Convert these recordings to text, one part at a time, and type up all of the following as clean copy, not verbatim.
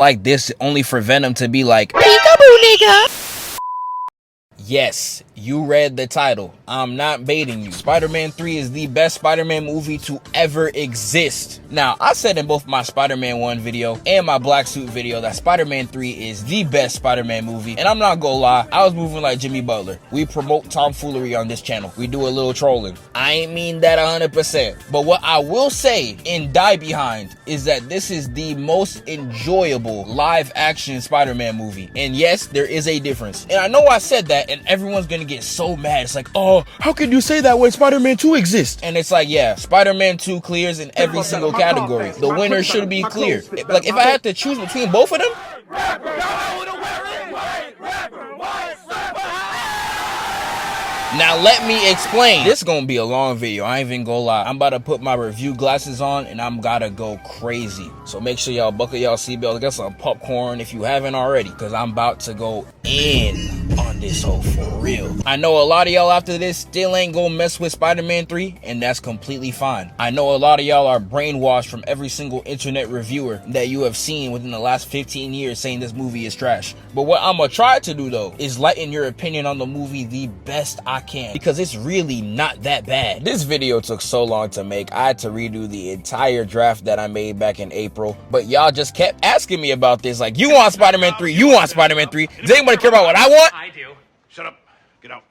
like this only for Venom to be like, peekaboo, nigga. Yes, you read the title. I'm not baiting you. Spider-Man 3 is the best Spider-Man movie to ever exist. Now, I said in both my Spider-Man 1 video and my Black Suit video that Spider-Man 3 is the best Spider-Man movie. And I'm not gonna lie, I was moving like Jimmy Butler. We promote tomfoolery on this channel. We do a little trolling. I ain't mean that 100%. But what I will say and die behind is that this is the most enjoyable live action Spider-Man movie. And yes, there is a difference. And I know I said that, and everyone's gonna get so mad. It's like, oh, how can you say that when Spider-Man 2 exists? And it's like, yeah, Spider-Man 2 clears in every single category. The winner should be clear. Like, if I had to choose between both of them, now let me explain. This is gonna be a long video, I ain't even gonna lie. I'm about to put my review glasses on and I'm gotta go crazy. So make sure y'all buckle y'all seatbelt, get some popcorn if you haven't already, because I'm about to go in on this whole for real. I know a lot of y'all after this still ain't gonna mess with Spider-Man 3, and that's completely fine. I know a lot of y'all are brainwashed from every single internet reviewer that you have seen within the last 15 years saying this movie is trash. But what I'm gonna try to do though is lighten your opinion on the movie the best I can, because it's really not that bad. This video took so long to make, I had to redo the entire draft that I made back in April, but y'all just kept asking me about this, like, you want Spider-Man 3, you want Spider-Man 3. Does anybody care about what I want? I do. Shut up. Get out.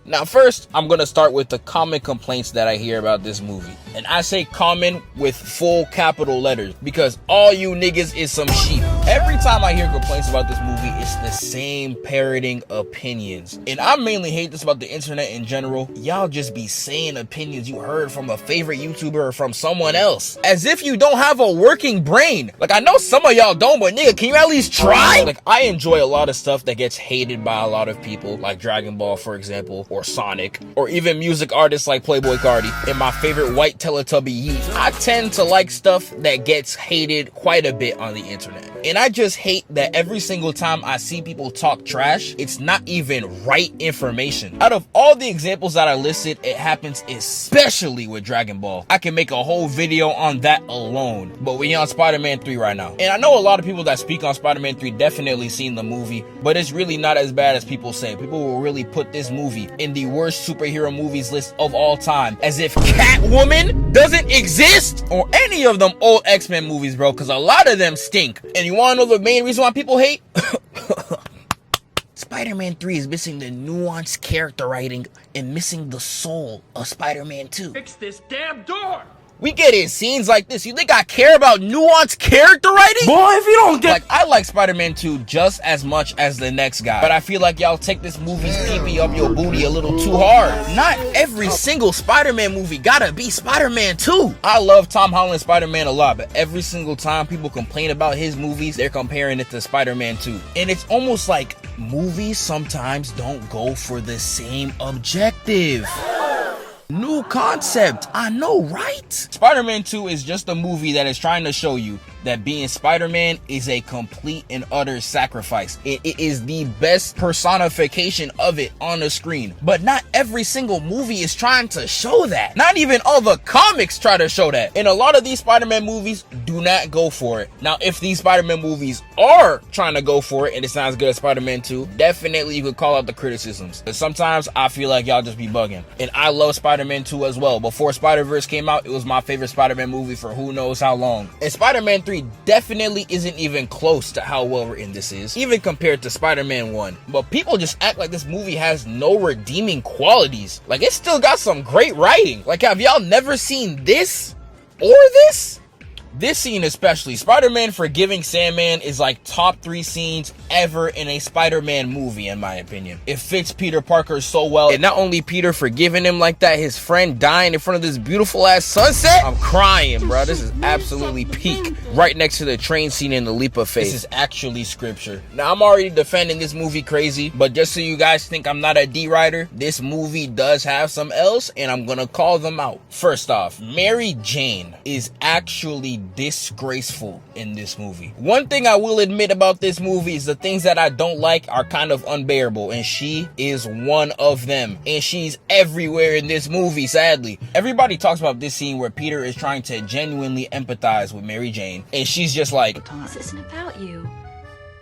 Now first, I'm gonna start with the common complaints that I hear about this movie. And I say common with full capital letters, because all you niggas is some sheep. Every time I hear complaints about this movie, it's the same parroting opinions. And I mainly hate this about the internet in general. Y'all just be saying opinions you heard from a favorite YouTuber or from someone else, as if you don't have a working brain. Like, I know some of y'all don't, but nigga, can you at least try? Like, I enjoy a lot of stuff that gets hated by a lot of people, like Dragon Ball, for example, or Sonic, or even music artists like Playboi Carti, and my favorite white Teletubby Yeet. I tend to like stuff that gets hated quite a bit on the internet. And I just hate that every single time I see people talk trash, it's not even right information. Out of all the examples that I listed, it happens especially with Dragon Ball. I can make a whole video on that alone, but we're on Spider-Man 3 right now. And I know a lot of people that speak on Spider-Man 3 definitely seen the movie, but it's really not as bad as people say. People will really put this movie in the worst superhero movies list of all time, as if Catwoman doesn't exist, or any of them old X-Men movies, bro, because a lot of them stink. And you want to know the main reason why people hate? Spider-Man 3 is missing the nuanced character writing and missing the soul of Spider-Man 2. Fix this damn door. We get in scenes like this. You think I care about nuanced character writing? Boy, if you don't get... Like, I like Spider-Man 2 just as much as the next guy, but I feel like y'all take this movie's pee-pee up your booty a little too hard. Not every single Spider-Man movie gotta be Spider-Man 2. I love Tom Holland's Spider-Man a lot, but every single time people complain about his movies, they're comparing it to Spider-Man 2. And it's almost like movies sometimes don't go for the same objective. New concept, I know, right? Spider-Man 2 is just a movie that is trying to show you that being Spider-Man is a complete and utter sacrifice. It is the best personification of it on the screen. But not every single movie is trying to show that. Not even all the comics try to show that. And a lot of these Spider-Man movies do not go for it. Now, if these Spider-Man movies are trying to go for it and it's not as good as Spider-Man 2, definitely you could call out the criticisms. But sometimes I feel like y'all just be bugging. And I love Spider-Man 2 as well. Before Spider-Verse came out, it was my favorite Spider-Man movie for who knows how long. And Spider-Man 3 definitely isn't even close to how well written this is, even compared to Spider-Man 1. But people just act like this movie has no redeeming qualities. Like, it's still got some great writing. Like, have y'all never seen this or this? This scene especially, Spider-Man forgiving Sandman, is like top 3 scenes ever in a Spider-Man movie, in my opinion. It fits Peter Parker so well. And not only Peter forgiving him like that, his friend dying in front of this beautiful ass sunset. I'm crying, bro. This is absolutely peak. Right next to the train scene in the leap of faith. This is actually scripture. Now, I'm already defending this movie crazy, but just so you guys think I'm not a D-writer, this movie does have some L's, and I'm gonna call them out. First off, Mary Jane is actually disgraceful in this movie. One thing I will admit about this movie is the things that I don't like are kind of unbearable, and she is one of them. And she's everywhere in this movie, sadly. Everybody talks about this scene where Peter is trying to genuinely empathize with Mary Jane, and she's just like, this isn't about you.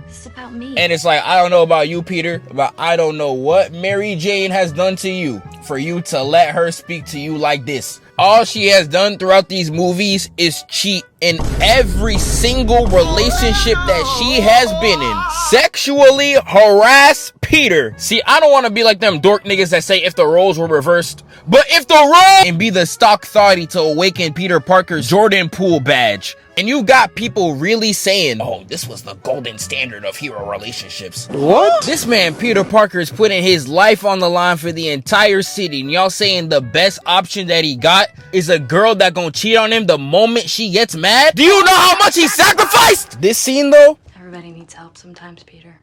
This is about me. And it's like, I don't know about you, Peter, but I don't know what Mary Jane has done to you for you to let her speak to you like this. All she has done throughout these movies is cheat in every single relationship that she has been in. Sexually harass Peter. See, I don't want to be like them dork niggas that say if the roles were reversed, but if the role and be the stock thotty to awaken Peter Parker's Jordan Poole badge. And you got people really saying, oh, this was the golden standard of hero relationships. What? This man, Peter Parker, is putting his life on the line for the entire city. And y'all saying the best option that he got is a girl that gonna cheat on him the moment she gets mad? Do you know how much he sacrificed? This scene, though? Everybody needs help sometimes, Peter.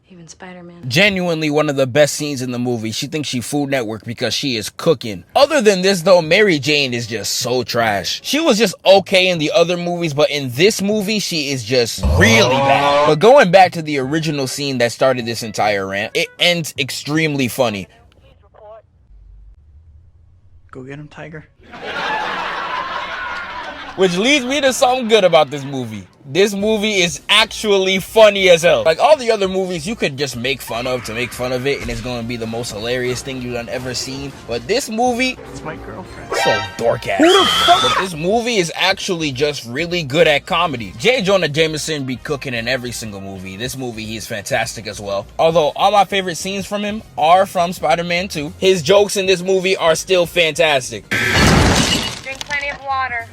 Even Spider-Man. Genuinely one of the best scenes in the movie. She thinks she Food Network because she is cooking. Other than this though, Mary Jane is just so trash. She was just okay in the other movies, but in this movie, she is just really bad. But going back to the original scene that started this entire rant, it ends extremely funny. Go get him, Tiger. Which leads me to something good about this movie. This movie is actually funny as hell. Like all the other movies, you could just make fun of to make fun of it, and it's going to be the most hilarious thing you've ever seen. But this movie, It's my girlfriend. so dork ass. But this movie is actually just really good at comedy. J. Jonah Jameson be cooking in every single movie. This movie, he's fantastic as well. Although all my favorite scenes from him are from Spider-Man 2. His jokes in this movie are still fantastic. Drink plenty of water.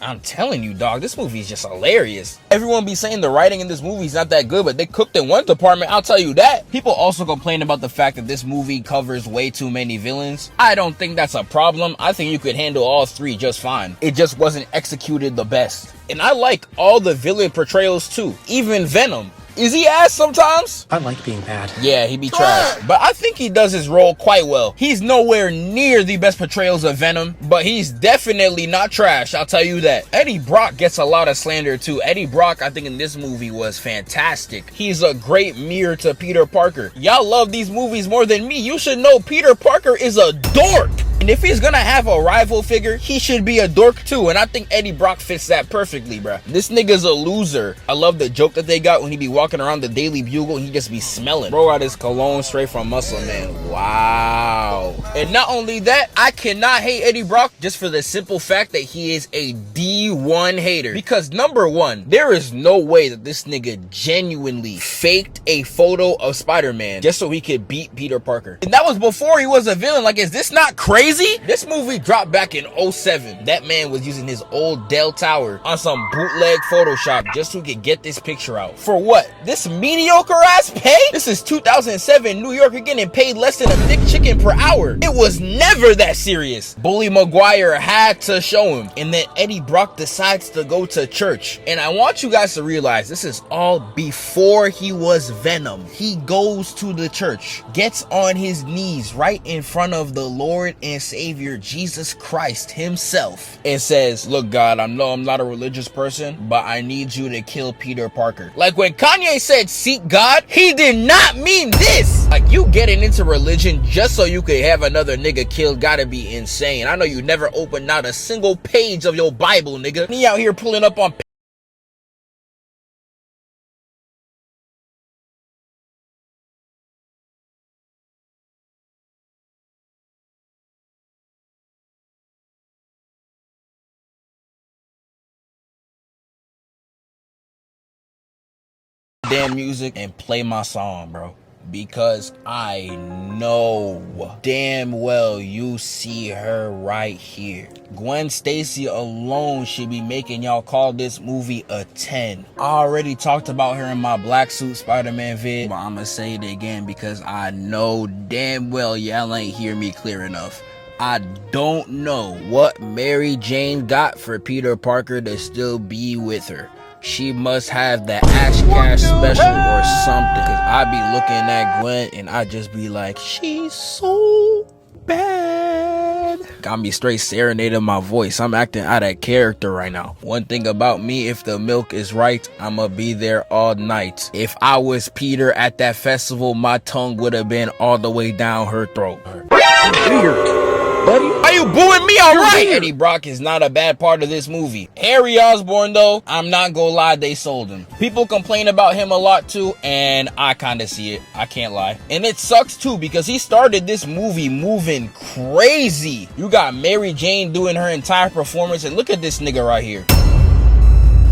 I'm telling you, dog, this movie is just hilarious. Everyone be saying the writing in this movie is not that good, but they cooked in one department, I'll tell you that. People also complain about the fact that this movie covers way too many villains. I don't think that's a problem. I think you could handle all three just fine. It just wasn't executed the best. And I like all the villain portrayals too. Even Venom. Is he ass sometimes? I like being bad. Yeah, he be trash. But I think he does his role quite well. He's nowhere near the best portrayals of Venom, but he's definitely not trash, I'll tell you that. Eddie Brock gets a lot of slander too. Eddie Brock, I think in this movie was fantastic. He's a great mirror to Peter Parker. Y'all love these movies more than me. You should know Peter Parker is a dork. And if he's gonna have a rival figure, he should be a dork too. And I think Eddie Brock fits that perfectly, bruh. This nigga's a loser. I love the joke that they got when he be walking around the Daily Bugle and he just be smelling. Bro got his cologne straight from Muscle Man. Wow. And not only that, I cannot hate Eddie Brock just for the simple fact that he is a D1 hater. Because number one, there is no way that this nigga genuinely faked a photo of Spider-Man just so he could beat Peter Parker. And that was before he was a villain. Like, is this not crazy? This movie dropped back in 07. That man was using his old Dell Tower on some bootleg Photoshop just so he could get this picture out. For what? This mediocre ass pay? This is 2007 New York. You're getting paid less than a thick chicken per hour. It was never that serious. Bully Maguire had to show him. And then Eddie Brock decides to go to church. And I want you guys to realize this is all before he was Venom. He goes to the church, gets on his knees right in front of the Lord and Savior Jesus Christ himself and says, look, God, I know I'm not a religious person, but I need you to kill Peter Parker. Like when Kanye said seek God, he did not mean this. Like, you getting into religion just so you could have another nigga killed gotta be insane. I know you never opened out a single page of your Bible, nigga. Me out here pulling up on damn music and play my song, bro, because I know damn well you see her right here. Gwen Stacy alone should be making y'all call this movie a 10. I already talked about her in my Black Suit Spider-Man vid, but I'ma say it again because I know damn well y'all ain't hear me clear enough. I don't know what Mary Jane got for Peter Parker to still be with her. She must have the Ash Cash special or something. Cause I be looking at Gwen and I just be like, she's so bad. Got me straight serenading my voice. I'm acting out of character right now. One thing about me, if the milk is right, I'ma be there all night. If I was Peter at that festival, my tongue would have been all the way down her throat. Buddy, why you booing me? All right. Eddie Brock is not a bad part of this movie. Harry Osborn, though, I'm not gonna lie, they sold him. People complain about him a lot too, and I kind of see it. I can't lie. And it sucks too, because he started this movie moving crazy. You got Mary Jane doing her entire performance, and look at this nigga right here.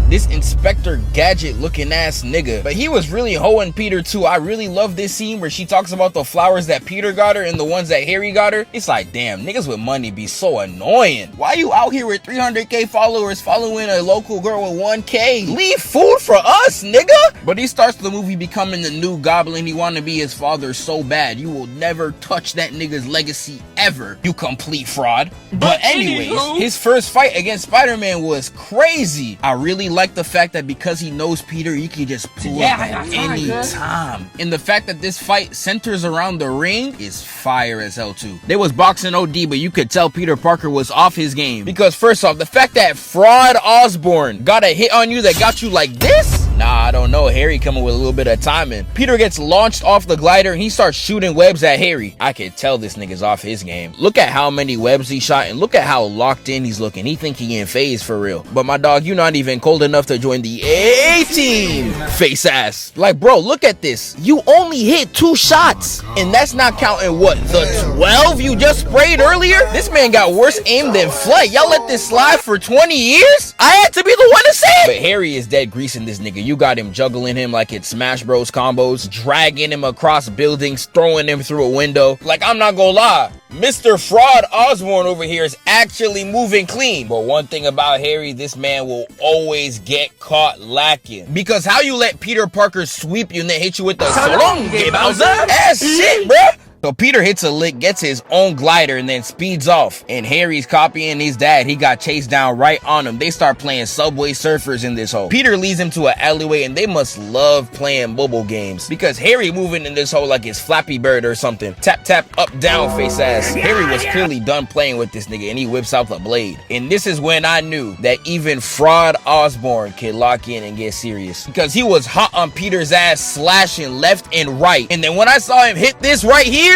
This Inspector Gadget looking ass nigga. But he was really hoeing Peter too. I really love this scene where she talks about the flowers that Peter got her and the ones that Harry got her. It's like, damn, niggas with money be so annoying. Why you out here with 300k followers following a local girl with 1k? Leave food for us, nigga. But he starts the movie becoming the new Goblin. He want to be his father so bad. You will never touch that nigga's legacy ever, you complete fraud. But anyways, his first fight against Spider-Man was crazy. I really like the fact that because he knows Peter, he can just pull up at any time. And the fact that this fight centers around the ring is fire as hell too. They was boxing OD, but you could tell Peter Parker was off his game. Because first off, the fact that Fraud Osborn got a hit on you that got you like this? Nah, I don't know. Harry coming with a little bit of timing. Peter gets launched off the glider and he starts shooting webs at Harry. I can tell this nigga's off his game. Look at how many webs he shot and look at how locked in he's looking. He think he in phase for real. But my dog, you not even cold enough to join the A-team. Face ass. Like, bro, look at this. You only hit 2 shots. And that's not counting what? The 12 you just sprayed earlier? This man got worse aim than flight. Y'all let this slide for 20 years? I had to be the one to say it. But Harry is dead greasing this nigga. You got him juggling him like it's Smash Bros combos, dragging him across buildings, throwing him through a window. Like, I'm not gonna lie, Mr. Fraud Osborn over here is actually moving clean. But one thing about Harry, this man will always get caught lacking. Because how you let Peter Parker sweep you and then hit you with the Salon Bowser? Ass shit, bruh. So Peter hits a lick, gets his own glider, and then speeds off. And Harry's copying his dad. He got chased down right on him. They start playing Subway Surfers in this hole. Peter leads him to an alleyway, and they must love playing mobile games. Because Harry moving in this hole like it's Flappy Bird or something. Tap, tap, up, down, face ass. Harry was clearly done playing with this nigga, and he whips out the blade. And this is when I knew that even Fraud Osborn could lock in and get serious. Because he was hot on Peter's ass, slashing left and right. And then when I saw him hit this right here,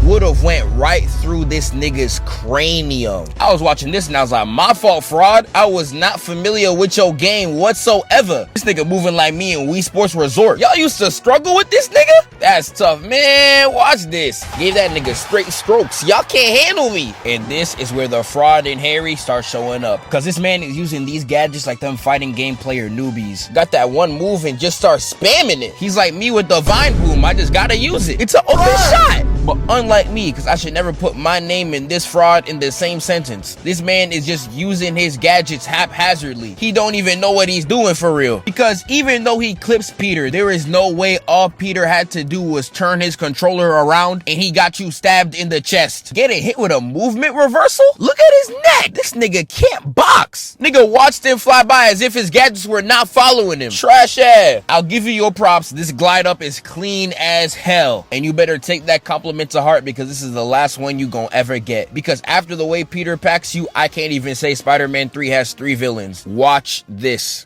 would have went right through this nigga's cranium. I was watching this and I was like, my fault, Fraud. I was not familiar with your game whatsoever. This nigga moving like me in Wii Sports Resort. Y'all used to struggle with this nigga? That's tough, man. Watch this. Gave that nigga straight strokes. Y'all can't handle me. And this is where the Fraud and Harry start showing up. Because this man is using these gadgets like them fighting game player newbies. Got that one move and just start spamming it. He's like me with the Vine Boom. I just gotta use it. It's an open shot. But unlike me, because I should never put my name and this fraud in the same sentence. This man is just using his gadgets haphazardly. He don't even know what he's doing for real. Because even though he clips Peter, there is no way all Peter had to do was turn his controller around and he got you stabbed in the chest. Getting hit with a movement reversal? Look at his neck. This nigga can't box. Nigga watched him fly by as if his gadgets were not following him. Trash ass. I'll give you your props. This glide up is clean as hell. And you better take that compliment to heart because this is the last one you gonna ever get. Because after the way Peter packs you, I can't even say Spider-Man 3 has 3 villains. Watch this.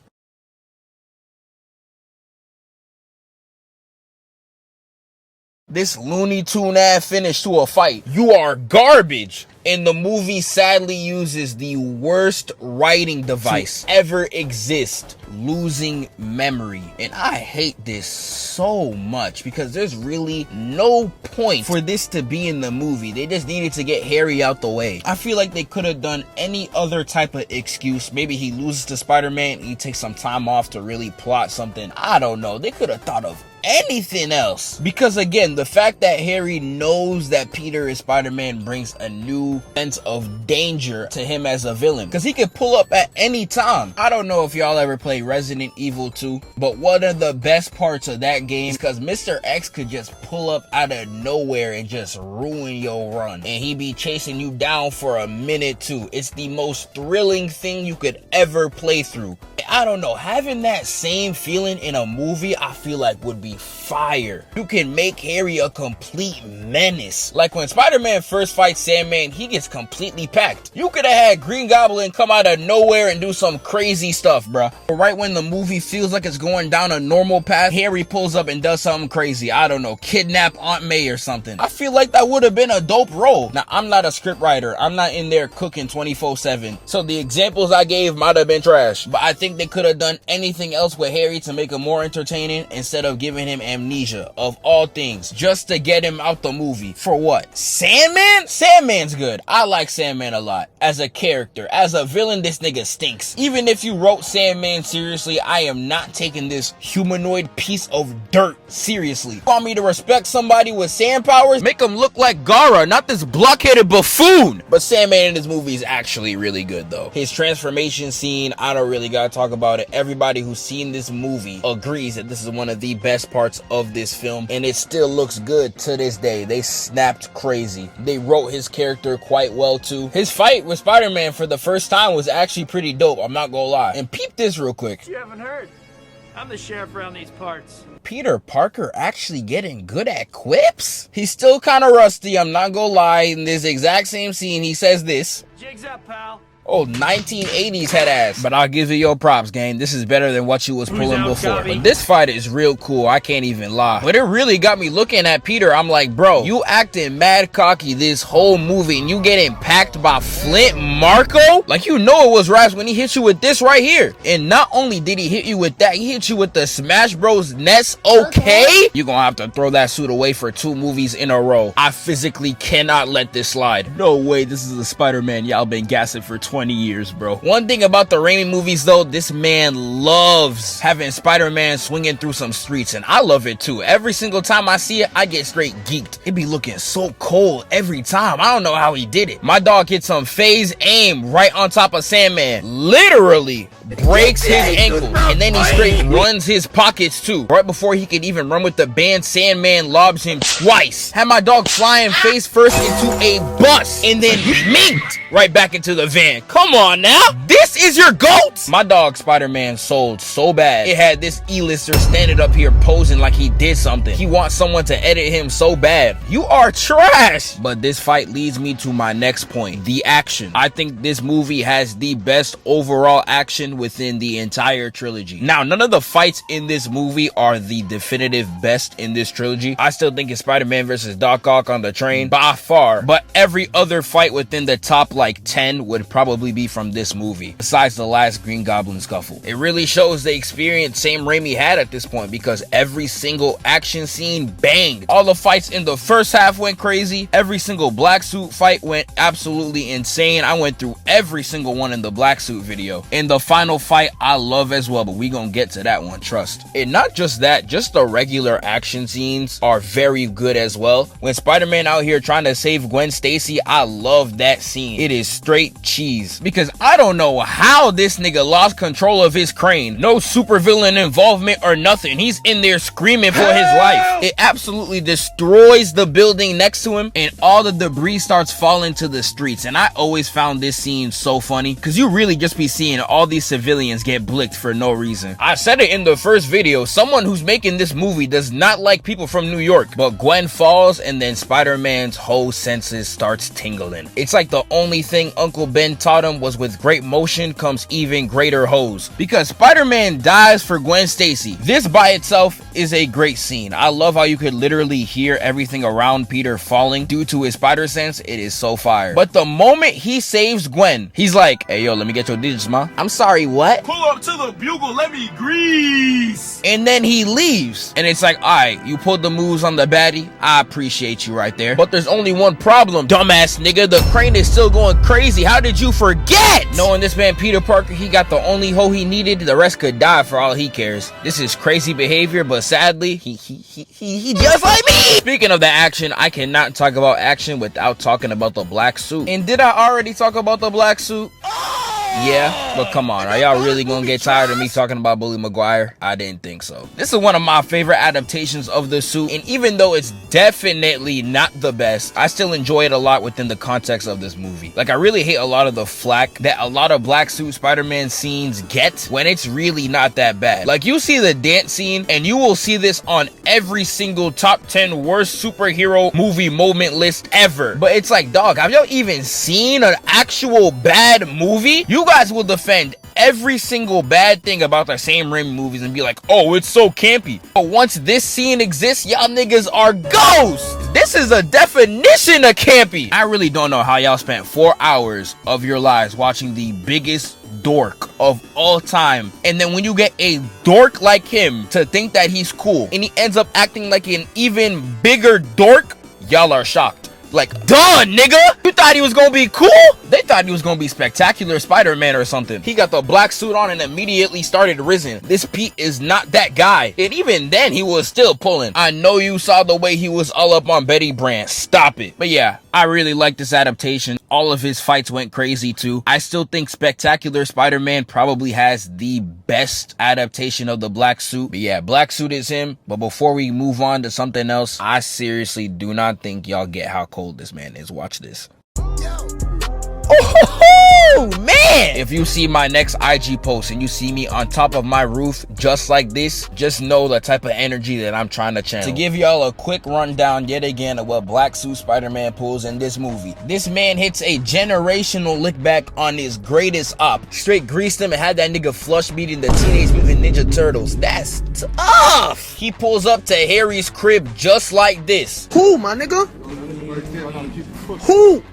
This Looney Tune ass finish to a fight. You are garbage. And the movie sadly uses the worst writing device to ever exist, losing memory. And I hate this so much because there's really no point for this to be in the movie. They just needed to get Harry out the way. I feel like they could have done any other type of excuse. Maybe he loses to Spider-Man and he takes some time off to really plot something. I don't know. They could have thought of anything else. Because again, the fact that Harry knows that Peter is Spider-Man brings a new sense of danger to him as a villain. Because he could pull up at any time. I don't know if y'all ever play Resident Evil 2, but one of the best parts of that game is because Mr. X could just pull up out of nowhere and just ruin your run. And he be chasing you down for a minute too. It's the most thrilling thing you could ever play through. I don't know, having that same feeling in a movie, I feel like would be fire. You can make Harry a complete menace. Like when Spider-Man first fights Sandman, he gets completely packed. You could have had Green Goblin come out of nowhere and do some crazy stuff, bruh. But right when the movie feels like it's going down a normal path, Harry pulls up and does something crazy. I don't know, kidnap Aunt May or something. I feel like that would have been a dope role. Now, I'm not a script writer. I'm not in there cooking 24/7. So the examples I gave might have been trash. But I think they could have done anything else with Harry to make him more entertaining instead of giving him amnesia of all things just to get him out the movie. For what? Sandman? Sandman's good. I like Sandman a lot. As a character, as a villain, this nigga stinks. Even if you wrote Sandman seriously, I am not taking this humanoid piece of dirt seriously. You want me to respect somebody with sand powers? Make him look like Gara, not this blockheaded buffoon. But Sandman in this movie is actually really good though. His transformation scene, I don't really gotta talk about it. Everybody who's seen this movie agrees that this is one of the best parts of this film, and it still looks good to this day. They snapped crazy. They wrote his character quite well too. His fight with Spider-Man for the first time was actually pretty dope, I'm not gonna lie. And peep this real quick. You haven't heard. I'm the sheriff around these parts. Peter Parker actually getting good at quips? He's still kind of rusty, I'm not gonna lie. In this exact same scene, he says this. Jigs up, pal. Oh, 1980s head ass. But I'll give you your props, game. This is better than what you was pulling before. Cammy? But this fight is real cool. I can't even lie. But it really got me looking at Peter. I'm like, bro, you acting mad cocky this whole movie and you getting packed by Flint Marko? Like, you know it was raps when he hit you with this right here. And not only did he hit you with that, he hit you with the Smash Bros. Ness, okay? You're gonna have to throw that suit away for 2 movies in a row. I physically cannot let this slide. No way, this is the Spider-Man y'all been gassing for 20 years, bro. One thing about the raimi movies though, this man loves having Spider-Man swinging through some streets, and I love it too. Every single time I see it, I get straight geeked. It be looking so cold every time. I don't know how he did it. My dog hit some phase aim right on top of Sandman. Literally breaks his ankle, and then he straight runs his pockets too. Right before he could even run with the band, Sandman lobs him twice. Had my dog flying face first into a bus, and then minked right back into the van. Come on now, this is your GOAT? My dog Spider-Man sold so bad. It had this E-lister standing up here posing like he did something. He wants someone to edit him so bad. You are trash. But this fight leads me to my next point, the action. I think this movie has the best overall action within the entire trilogy. Now, none of the fights in this movie are the definitive best in this trilogy. I still think it's Spider-Man versus Doc Ock on the train by far, but every other fight within the top like 10 would probably be from this movie, besides the last Green Goblin scuffle. It really shows the experience Sam Raimi had at this point, because every single action scene banged. All the fights in the first half went crazy. Every single black suit fight went absolutely insane. I went through every single one in the black suit video. In the final fight, I love as well, but we gonna get to that one, trust. And not just that, just the regular action scenes are very good as well. When Spider-Man out here trying to save Gwen Stacy, I love that scene. It is straight cheese, because I don't know how this nigga lost control of his crane. No supervillain involvement or nothing. He's in there screaming for his life. It absolutely destroys the building next to him, and all the debris starts falling to the streets. And I always found this scene so funny, because you really just be seeing all these civilians get blicked for no reason. I said it in the first video, someone who's making this movie does not like people from New York, but Gwen falls and then Spider-Man's whole senses starts tingling. It's like the only thing Uncle Ben taught him was with great motion comes even greater hoes, because Spider-Man dies for Gwen Stacy. This by itself is a great scene. I love how you could literally hear everything around Peter falling due to his spider sense. It is so fire. But the moment he saves Gwen, he's like, hey yo, let me get your digits, ma. I'm sorry, what? Pull up to the bugle, let me grease. And then he leaves, and it's like, alright, you pulled the moves on the baddie, I appreciate you right there, but there's only one problem, dumbass nigga. The crane is still going crazy. How did you forget? Knowing this man Peter Parker, he got the only hoe he needed, the rest could die for all he cares. This is crazy behavior, but sadly he just like me. Speaking of the action, I cannot talk about action without talking about the black suit. And did I already talk about the black suit? Oh! Yeah, but come on, are y'all really gonna get tired of me talking about Bully Maguire? I didn't think so. This is one of my favorite adaptations of the suit, and even though it's definitely not the best, I still enjoy it a lot within the context of this movie. Like, I really hate a lot of the flack that a lot of black suit Spider-Man scenes get when it's really not that bad. Like, you see the dance scene, and you will see this on every single top 10 worst superhero movie moment list ever. But it's like, dog, have y'all even seen an actual bad movie? You guys will defend every single bad thing about the same raimi movies and be like, oh, it's so campy. But once this scene exists, y'all niggas are ghosts. This is a definition of campy. I really don't know how y'all spent 4 hours of your lives watching the biggest dork of all time, and then when you get a dork like him to think that he's cool and he ends up acting like an even bigger dork, y'all are shocked. Like, duh, nigga! You thought he was gonna be cool? They thought he was gonna be Spectacular Spider-Man or something. He got the black suit on and immediately started risen. This Pete is not that guy. And even then, he was still pulling. I know you saw the way he was all up on Betty Brant. Stop it. But yeah, I really like this adaptation. All of his fights went crazy too. I still think Spectacular Spider-Man probably has the best adaptation of the black suit. But yeah, black suit is him. But before we move on to something else, I seriously do not think y'all get how cold this man is. Watch this. Oh man, if you see my next IG post and you see me on top of my roof just like this, just know the type of energy that I'm trying to channel. To give y'all a quick rundown yet again of what black suit Spider-Man pulls in this movie, this man hits a generational lick back on his greatest op, straight greased him and had that nigga flush beating the Teenage Mutant Ninja Turtles. That's tough. He pulls up to Harry's crib just like this. Who, my nigga? Who?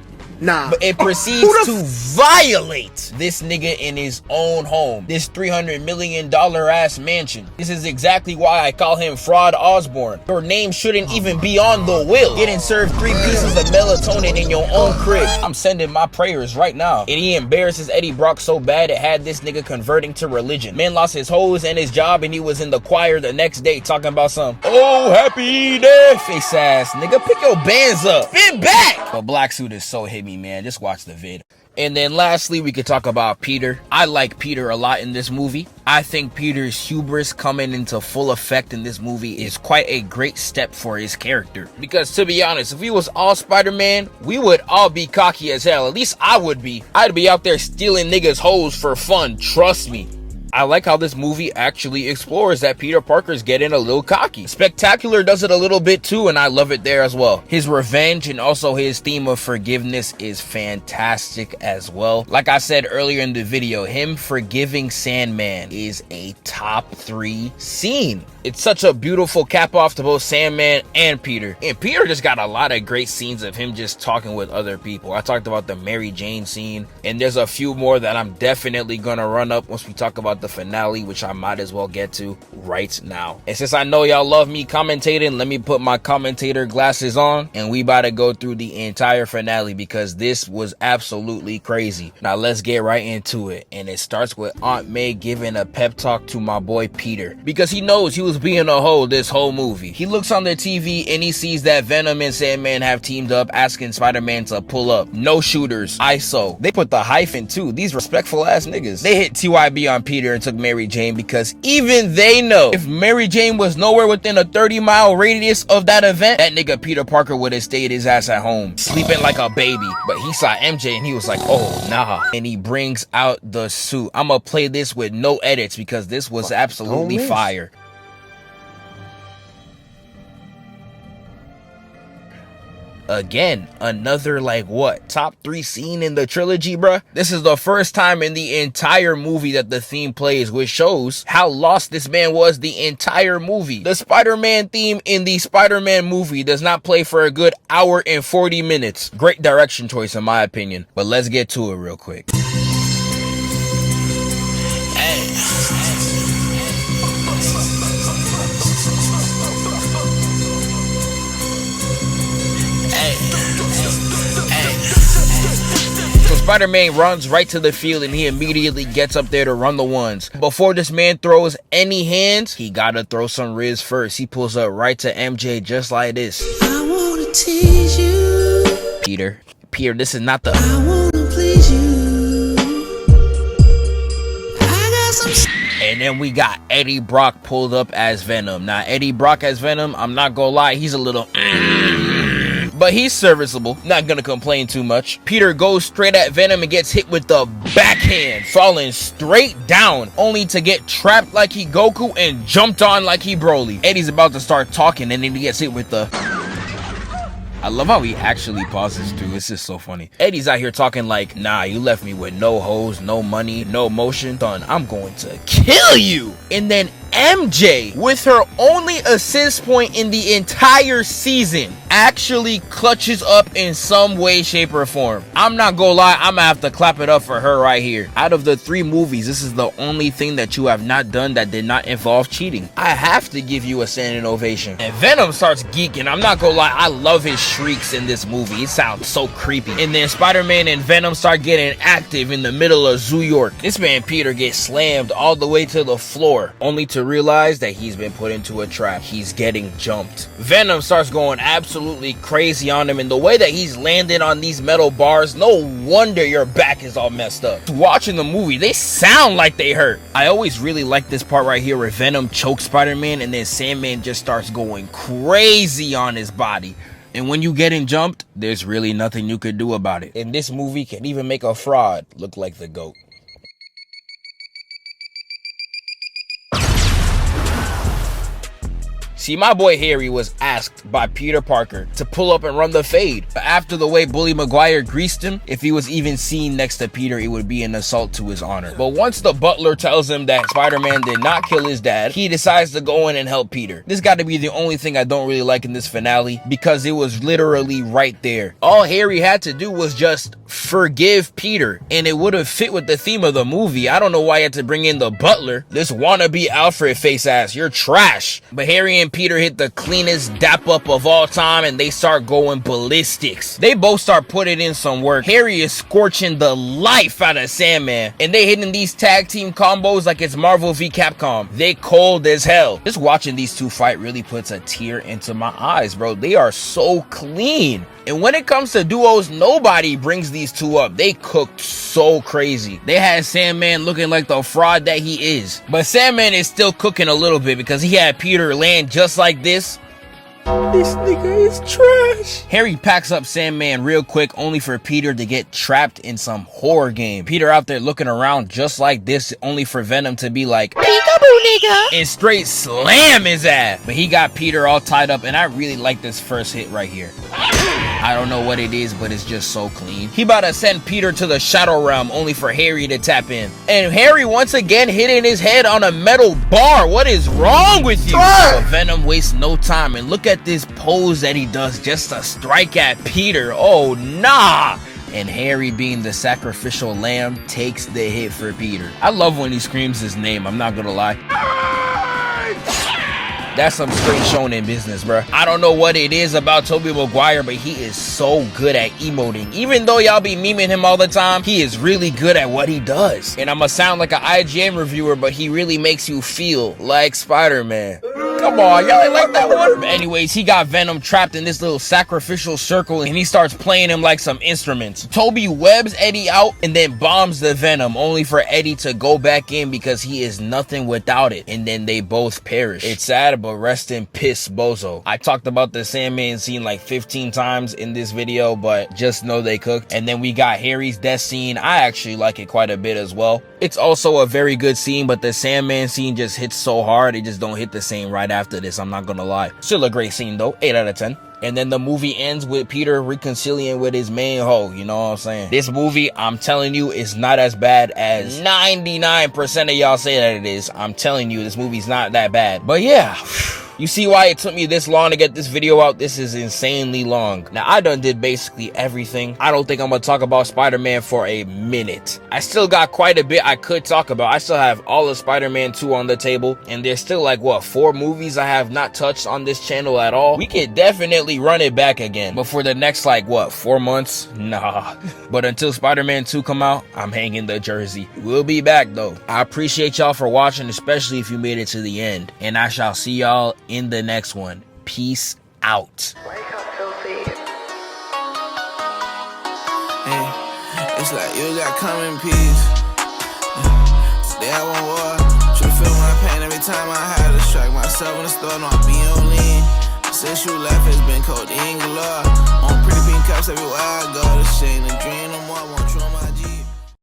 Nah. But it proceeds to violate this nigga in his own home. This $300 million ass mansion. This is exactly why I call him Fraud Osborn. Your name shouldn't even be on the will. Getting served 3 pieces of melatonin in your own crib. I'm sending my prayers right now. And he embarrasses Eddie Brock so bad it had this nigga converting to religion. Man lost his hoes and his job and he was in the choir the next day talking about some, oh, happy day. Face ass nigga, pick your bands up. Spin back. But black suit is so hit me, man. Just watch the vid. And then lastly, we could talk about Peter. I like Peter a lot in this movie. I think Peter's hubris coming into full effect in this movie is quite a great step for his character. Because to be honest, if we was all Spider-Man, we would all be cocky as hell. At least I would be. I'd be out there stealing niggas' hoes for fun. Trust me. I like how this movie actually explores that Peter Parker's getting a little cocky. Spectacular does it a little bit too, and I love it there as well. His revenge and also his theme of forgiveness is fantastic as well. Like I said earlier in the video, him forgiving Sandman is a top 3 scene. It's such a beautiful cap off to both Sandman and Peter. And Peter just got a lot of great scenes of him just talking with other people. I talked about the Mary Jane scene, and there's a few more that I'm definitely gonna run up once we talk about the finale, which I might as well get to right now. And since I know y'all love me commentating, let me put my commentator glasses on and we about to go through the entire finale because this was absolutely crazy. Now let's get right into it, and it starts with Aunt May giving a pep talk to my boy Peter because he knows he was being a hoe this whole movie. He looks on the TV and he sees that Venom and Sandman have teamed up asking Spider-Man to pull up. No shooters, ISO. They put the hyphen too. These respectful ass niggas. They hit TYB on Peter and took Mary Jane because even they know if Mary Jane was nowhere within a 30-mile radius of that event, that nigga Peter Parker would have stayed his ass at home sleeping like a baby. But he saw MJ and he was like, oh nah, and he brings out the suit. I'm gonna play this with no edits because this was absolutely fire. Again, another like what, top 3 scene in the trilogy, bruh. This is the first time in the entire movie that the theme plays, which shows how lost this man was the entire movie. The Spider-Man theme in the Spider-Man movie does not play for a good hour and 40 minutes. Great direction choice in my opinion, but let's get to it real quick. Spider-Man runs right to the field and he immediately gets up there to run the ones. Before this man throws any hands, he gotta throw some Riz first. He pulls up right to MJ just like this. I wanna tease you. Peter, this is not the I wanna please you. And then we got Eddie Brock pulled up as Venom. Now, Eddie Brock as Venom, I'm not gonna lie, he's a little but he's serviceable. Not gonna complain too much. Peter goes straight at Venom and gets hit with the backhand, falling straight down, only to get trapped like he Goku and jumped on like he Broly. Eddie's about to start talking and then he gets hit with the... I love how he actually pauses too. This is so funny. Eddie's out here talking like, nah, you left me with no hoes, no money, no motion. Son, I'm going to kill you. And then MJ, with her only assist point in the entire season, actually clutches up in some way, shape, or form. I'm not gonna lie, I'm gonna have to clap it up for her right here. Out of the 3 movies, this is the only thing that you have not done that did not involve cheating. I have to give you a standing ovation. And Venom starts geeking. I'm not gonna lie, I love his shrieks in this movie. It sounds so creepy. And then Spider-Man and Venom start getting active in the middle of Zoo York. This man Peter gets slammed all the way to the floor, only to realize that he's been put into a trap. He's getting jumped. Venom starts going absolutely crazy on him, and the way that he's landed on these metal bars, no wonder your back is all messed up. Watching the movie, they sound like they hurt. I always really like this part right here where Venom chokes Spider-Man and then Sandman just starts going crazy on his body. And when you getting jumped, there's really nothing you could do about it. And this movie can even make a fraud look like the GOAT. See, my boy Harry was asked by Peter Parker to pull up and run the fade. But after the way Bully Maguire greased him, if he was even seen next to Peter, it would be an assault to his honor. But once the butler tells him that Spider-Man did not kill his dad, he decides to go in and help Peter. This got to be the only thing I don't really like in this finale, because it was literally right there. All Harry had to do was just forgive Peter, and it would have fit with the theme of the movie. I don't know why he had to bring in the butler. This wannabe Alfred face ass, you're trash. But Harry and Peter hit the cleanest dap up of all time, and they start going ballistics. They both start putting in some work. Harry is scorching the life out of Sandman, and they hitting these tag team combos like it's Marvel v Capcom. They cold as hell. Just watching these two fight really puts a tear into my eyes, bro. They are so clean. And when it comes to duos, nobody brings these two up. They cooked so crazy. They had Sandman looking like the fraud that he is. But Sandman is still cooking a little bit because he had Peter land just like this. This nigga is trash. Harry packs up Sandman real quick, only for Peter to get trapped in some horror game. Peter out there looking around just like this, only for Venom to be like, peekaboo nigga, and straight slam his ass. But he got Peter all tied up, and I really like this first hit right here. I don't know what it is, but it's just so clean. He about to send Peter to the Shadow Realm, only for Harry to tap in. And Harry once again hitting his head on a metal bar. What is wrong with you? But Venom wastes no time, and look at this pose that he does just to strike at Peter. Oh, nah. And Harry, being the sacrificial lamb, takes the hit for Peter. I love when he screams his name, I'm not gonna lie. That's some straight shonen business, bro. I don't know what it is about Tobey Maguire, but he is so good at emoting. Even though y'all be memeing him all the time, he is really good at what he does. And I'ma sound like an IGN reviewer, but he really makes you feel like Spider-Man. Come on, y'all ain't like that one? But anyways, he got Venom trapped in this little sacrificial circle, and he starts playing him like some instruments. Tobey webs Eddie out and then bombs the Venom, only for Eddie to go back in because he is nothing without it. And then they both perish. It's sad, but rest in piss, bozo. I talked about the Sandman scene like 15 times in this video, but just know they cooked. And then we got Harry's death scene. I actually like it quite a bit as well. It's also a very good scene, but the Sandman scene just hits so hard, it just don't hit the same right after this, I'm not gonna lie. Still a great scene though, 8 out of 10. And then the movie ends with Peter reconciling with his main hoe, you know what I'm saying? This movie, I'm telling you, is not as bad as 99% of y'all say that it is. I'm telling you, this movie's not that bad. But yeah, you see why it took me this long to get this video out? This is insanely long. Now, I done did basically everything. I don't think I'm gonna talk about Spider-Man for a minute. I still got quite a bit I could talk about. I still have all of Spider-Man 2 on the table, and there's still like, what, 4 movies I have not touched on this channel at all? We could definitely run it back again. But for the next, like, what, 4 months? Nah. But until Spider-Man 2 come out, I'm hanging the jersey. We'll be back, though. I appreciate y'all for watching, especially if you made it to the end. And I shall see y'all in the next one. Peace out. Hey, it's like you got comin peace. Today I want war. myself in the store, no, I be on lean. Since you left, it's been codeine galore. On pretty pink cups everywhere I go. This ain't a dream no more, I won't throw my Jeep.